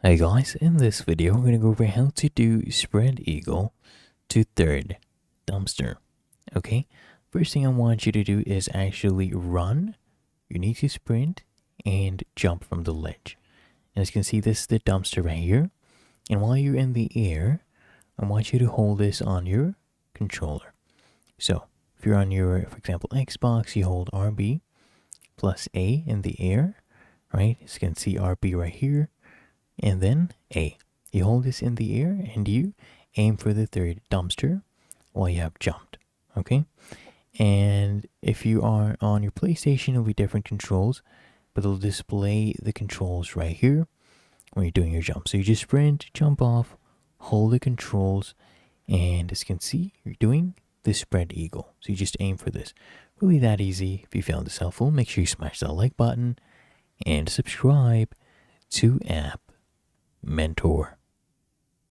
Hey guys, in this video we're going to go over how to do spread eagle to third dumpster. Okay, first thing I want you to do is actually run. You need to sprint and jump from the ledge. As you can see, this is the dumpster right here. And while you're in the air, I want you to hold this on your controller. So if you're on your, for example, Xbox, you hold RB plus A in the air, right? As you can see RB right here. And then A. You hold this in the air and you aim for the third dumpster while you have jumped. Okay? And if you are on your PlayStation, it'll be different controls, but it'll display the controls right here when you're doing your jump. So you just sprint, jump off, hold the controls, and as you can see, you're doing the spread eagle. So you just aim for this. Really that easy. If you found this helpful, make sure you smash that like button and subscribe to App Mentor.